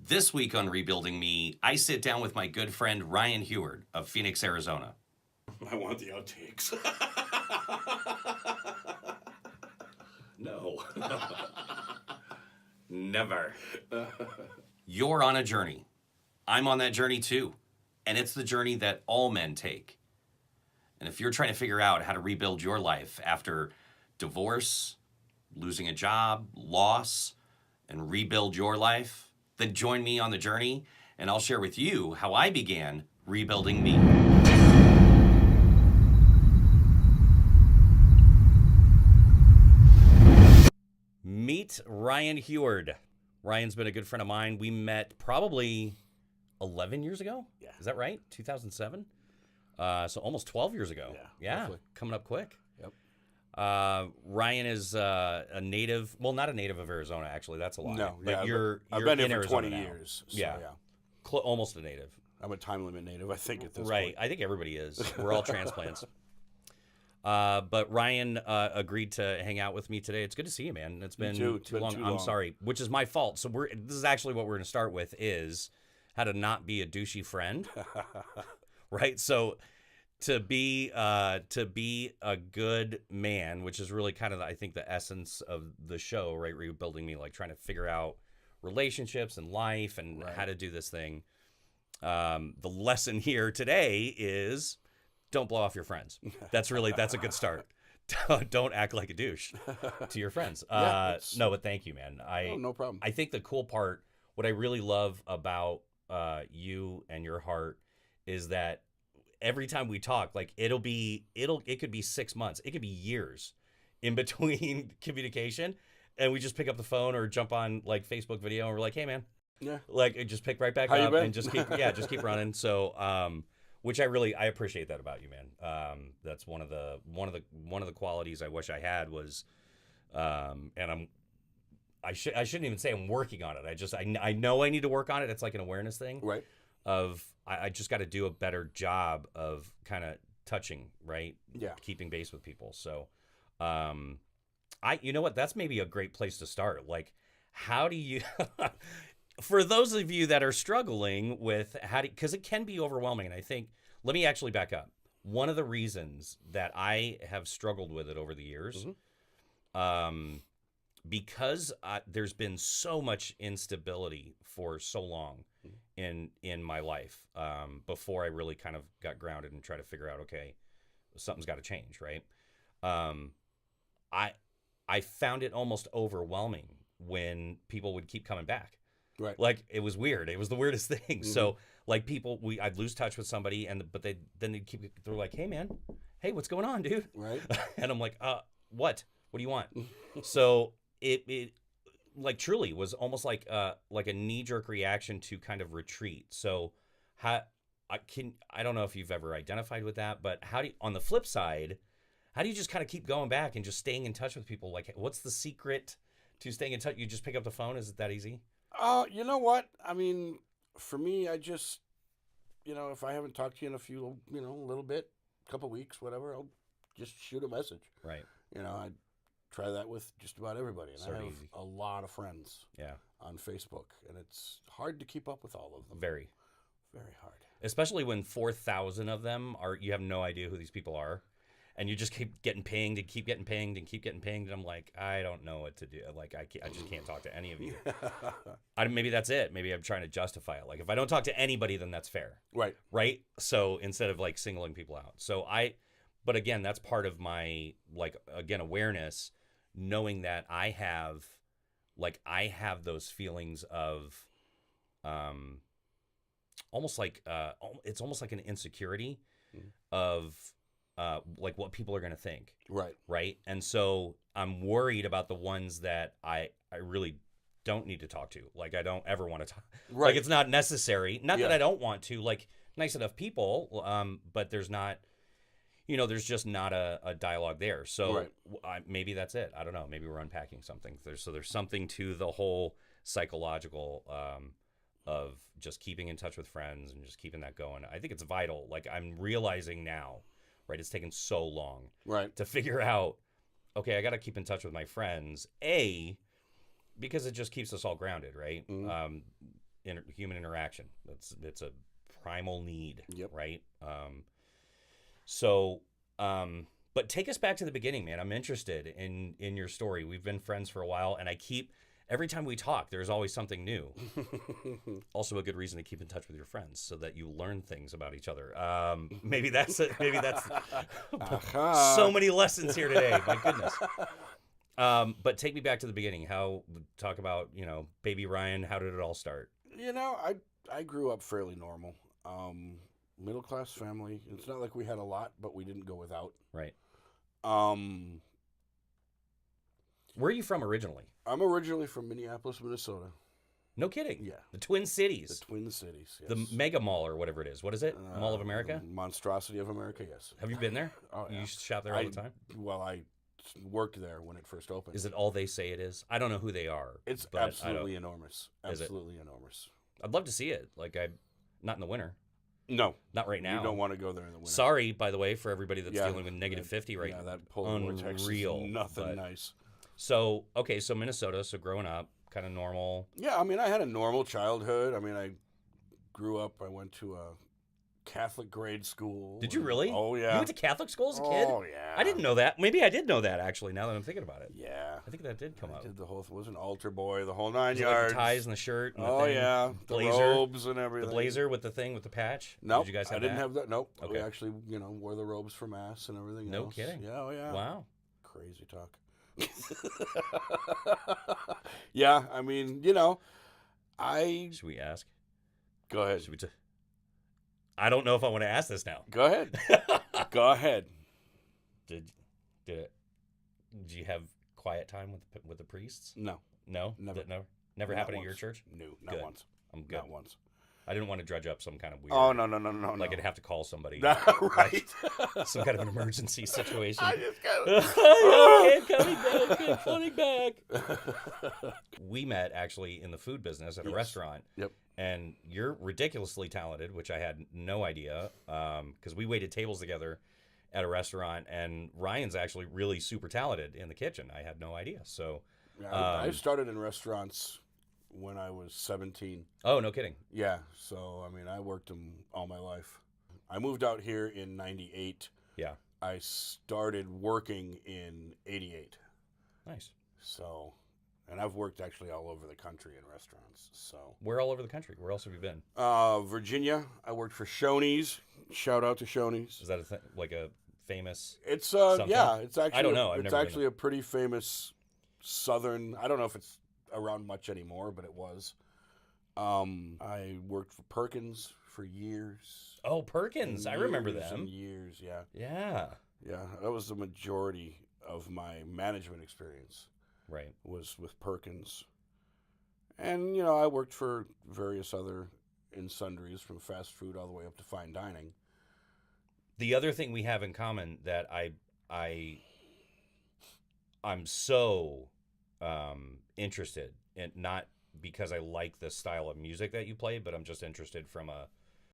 This week on Rebuilding Me, I sit down with my good friend Ryan Huard of Phoenix, Arizona. I want the outtakes. No. Never. You're on a journey. I'm on that journey too. And it's the journey that all men take. And if you're trying to figure out how to rebuild your life after divorce, losing a job, loss, and rebuild your life, then join me on the journey and I'll share with you how I began rebuilding me. Meet Ryan Huard. Ryan's been a good friend of mine. We met probably 11 years ago. Yeah. Is that right? 2007? So almost 12 years ago. Yeah. Roughly. Coming up quick. Yep. Ryan is a native. Well, not a native of Arizona, actually. That's a lie. No, but yeah, you're I've been in here for Arizona 20 now. years. So, Yeah. Almost a native. I'm a time limit native, I think, at this Right. point. I think everybody is. We're all transplants. But Ryan agreed to hang out with me today. It's good to see you, man. It's been too. too long. I'm sorry, which is my fault. So this is actually what we're going to start with is how to not be a douchey friend, right? So to be a good man, which is really kind of I think the essence of the show, right? Rebuilding Me, like trying to figure out relationships and life and how to do this thing. The lesson here today is don't blow off your friends. That's a good start. Don't act like a douche to your friends. No, but thank you, man. No problem. I think the cool part, what I really love about you and your heart is that every time we talk, like it could be 6 months, it could be years in between communication, and we just pick up the phone or jump on like Facebook video and we're like, hey man. Yeah. Like it just pick right back How you up been? and just keep running. So which I appreciate that about you, man. That's one of the qualities I wish I had was, and I shouldn't even say I'm working on it. I know I need to work on it. It's like an awareness thing, Right. Of I just got to do a better job of kind of touching, right? Yeah. Keeping base with people. So, you know what? That's maybe a great place to start. Like, how do you? For those of you that are struggling with because it can be overwhelming, and I think, let me actually back up. One of the reasons that I have struggled with it over the years, because there's been so much instability for so long in my life, before I really kind of got grounded and tried to figure out, okay, something's got to change, right? I found it almost overwhelming when people would keep coming back. Right. Like it was weird. It was the weirdest thing. So like I'd lose touch with somebody but they're like, hey man, hey, what's going on, dude? Right. And I'm like, what do you want? So it like truly was almost like a knee-jerk reaction to kind of retreat. So I don't know if you've ever identified with that, but on the flip side, how do you just kind of keep going back and just staying in touch with people? Like what's the secret to staying in touch? You just pick up the phone? Is it that easy? You know what? I mean, for me, I just, if I haven't talked to you in a little bit, couple weeks, whatever, I'll just shoot a message. Right. I try that with just about everybody. And Sort I of have easy. a lot of friends on Facebook, and it's hard to keep up with all of them. Very. Very hard. Especially when 4,000 of them you have no idea who these people are. And you just keep getting pinged and keep getting pinged and keep getting pinged. And I'm like, I don't know what to do. Like, I just can't talk to any of you. Maybe that's it. Maybe I'm trying to justify it. Like, if I don't talk to anybody, then that's fair. Right. Right? So instead of like singling people out. But again, that's part of my, like, again, awareness, knowing that I have those feelings of almost like, it's almost like an insecurity of, like what people are going to think. Right. Right. And so I'm worried about the ones that I really don't need to talk to. Like I don't ever want to talk. Right. Like it's not necessary. Not that I don't want to, like nice enough people. But there's not, there's just not a dialogue there. So maybe that's it. I don't know. Maybe we're unpacking something. There's something to the whole psychological, of just keeping in touch with friends and just keeping that going. I think it's vital. Like I'm realizing now, right? It's taken so long to figure out, okay, I got to keep in touch with my friends, because it just keeps us all grounded, right? human interaction. It's a primal need, Yep. right? So, but take us back to the beginning, man. I'm interested in your story. We've been friends for a while, and every time we talk, there's always something new. Also, a good reason to keep in touch with your friends so that you learn things about each other. Maybe that's it. Maybe that's so many lessons here today. My goodness. But take me back to the beginning. Talk about, baby Ryan. How did it all start? I grew up fairly normal. Middle class family. It's not like we had a lot, but we didn't go without. Right. Um, Where are you from originally? I'm originally from Minneapolis, Minnesota. No kidding. Yeah. The Twin Cities. The Twin Cities, yes. The Mega Mall or whatever it is. What is it? Mall of America? Monstrosity of America, yes. Have you been there? Oh, yeah. You used to shop there all the time? Well, I worked there when it first opened. Is it all they say it is? I don't know who they are. It's but absolutely enormous. Is it? Absolutely enormous. I'd love to see it. Not in the winter. No. Not right now. You don't want to go there in the winter. Sorry, by the way, for everybody that's Yeah, dealing with negative 50 right now. Yeah, that polar vortex is nothing nice. So, okay, so Minnesota, so growing up, kind of normal. Yeah, I mean, I had a normal childhood. I mean, I grew up, I went to a Catholic grade school. Did you really? Oh, yeah. You went to Catholic school as a kid? Oh, yeah. I didn't know that. Maybe I did know that, actually, now that I'm thinking about it. Yeah. I think that did come I up. did the whole, was an altar boy, the whole 9 Was it yards. like the ties and the shirt and the Oh, thing? yeah. The Blazer? robes and everything. The blazer with the thing with the patch? Nope. Did you guys have I didn't that? have that. Nope. We Okay. actually, wore the robes for Mass and everything No else. kidding. Yeah, oh, yeah. Wow. Crazy talk. Yeah, I mean, Should we ask? Go ahead. Should we I don't know if I want to ask this now. Go ahead. Go ahead. Did you have quiet time with the priests? No. No? Never. That never Not happened at your once. church? No, not Good. once. I'm good. Not once. I didn't want to dredge up some kind of weird. Oh, no. Like I'd have to call somebody. Right. Some kind of an emergency situation. I just got I'm coming back. We met actually in the food business at a restaurant. Yep. And you're ridiculously talented, which I had no idea, because we waited tables together at a restaurant, and Ryan's actually really super talented in the kitchen. I had no idea. So, Yeah, I started in restaurants when I was 17. Oh, no kidding. Yeah, so, I mean, I worked them all my life. I moved out here in 98. Yeah. I started working in 88. Nice. So, and I've worked actually all over the country in restaurants. So, Where all over the country? Where else have you been? Virginia, I worked for Shoney's. Shout out to Shoney's. Is that like a famous? It's something? yeah, it's actually I don't know. I've it's never been actually a pretty famous southern. I don't know if it's around much anymore, but it was. I worked for Perkins for years. Oh, Perkins. I remember Years them. and years, yeah. Yeah. Yeah, that was the majority of my management experience Right. was with Perkins. And, I worked for various other in sundries from fast food all the way up to fine dining. The other thing we have in common that I'm so interested in, not because I like the style of music that you play, but I'm just interested from a